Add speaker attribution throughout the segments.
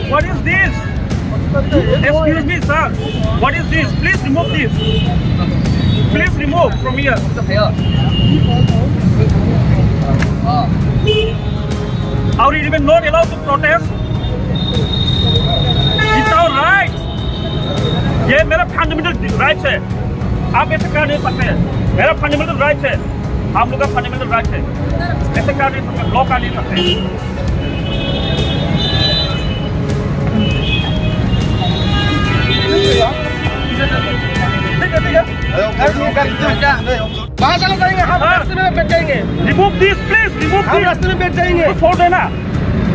Speaker 1: What is this? Excuse me, sir. What is this? Please remove this. Please remove from here. Are you even not allowed to protest? It's our right. ये मेरा fundamental right है. आप ऐसे कर नहीं सकते. मेरा fundamental right है. आप लोग का फंडामेंटल राइट है. ऐसे कर नहीं सकते. लॉ कर नहीं सकते.
Speaker 2: कहाँ चले जाएंगे? हम रास्ते में बैठ जाएंगे.
Speaker 1: Remove this please. रिमूव
Speaker 2: हम रास्ते में बैठ जाएंगे.
Speaker 1: छोड़ देना.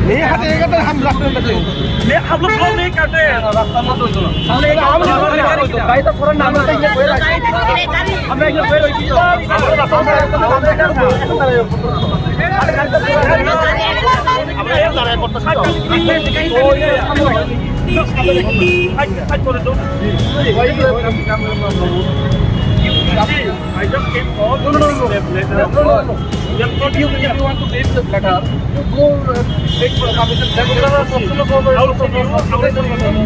Speaker 2: नहीं हटेगा तो हम रास्ते में बैठ जाएंगे.
Speaker 1: मैं हम लोग ब्लॉक नहीं करते.
Speaker 2: रास्ता मत दो. हम भाई तो थोड़ा नाम बताइए. हमने ये फेर होई थी.
Speaker 1: আমরা এর দ্বারা করতেছি তো আজ করে দাও I just came for no. If you want to leave the letter, you go take for permission.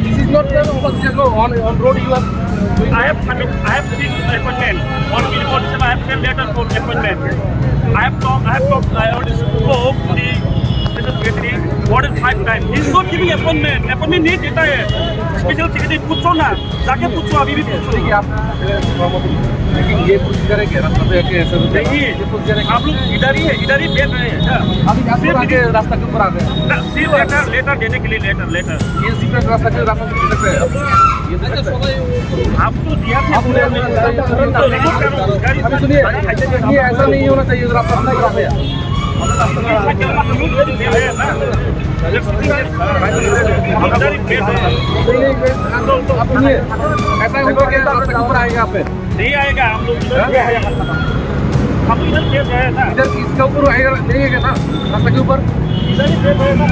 Speaker 1: This is not on road. You are. I have seen appointment. On before I have sent letter for appointment. I have talked. I already spoke to the secretary more than 5 times. He is not giving appointment. Appointment नहीं देता है. Special secretary पूछो ना. जाके पूछो अभी भी पूछो.
Speaker 2: लेकिन ये प्रोसीजर है क्या? रास्ता पे आके ऐसे
Speaker 1: नहीं. आप लोग इधर ही बैठ रहे हैं.
Speaker 2: अभी आप आगे रास्ता के ऊपर आ गए.
Speaker 1: सिर्फ लेटर देने के लिए लेटर.
Speaker 2: ये सीक्रेट रास्ता के सकते हैं.
Speaker 1: आपको दिया था.
Speaker 2: अभी सुनिए, ये ऐसा नहीं होना चाहिए. रास्ता अपना ही है. आप सुनिए, ऐसा होगा कि रास्ते के ऊपर आएगा. आप
Speaker 1: नहीं आएगा. हम लोग इधर देख रहे हैं ना.
Speaker 2: इधर इसके ऊपर आएगा नहीं है ना रास्ते के ऊपर.
Speaker 1: इधर ही देख रहे हैं ना.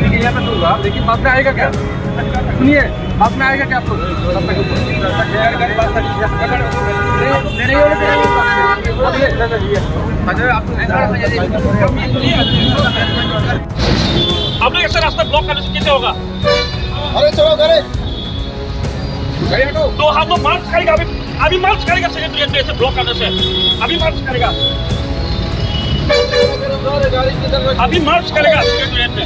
Speaker 2: लेकिन यहाँ पे दूंगा. लेकिन बाद में आएगा क्या? सुनिए, बाद में आएगा क्या आप लोग रास्ते के ऊपर?
Speaker 1: आप लोग ऐसा रास्ता ब्लॉक करने से कैसे होगा?
Speaker 2: अरे चलो अरे
Speaker 1: तो हम लोग मार्च करेगा. अभी मार्च करेगा सेक्रेटरीट में ऐसे ब्लॉक करने से. अभी मार्च करेगा सेक्रेटरीट में.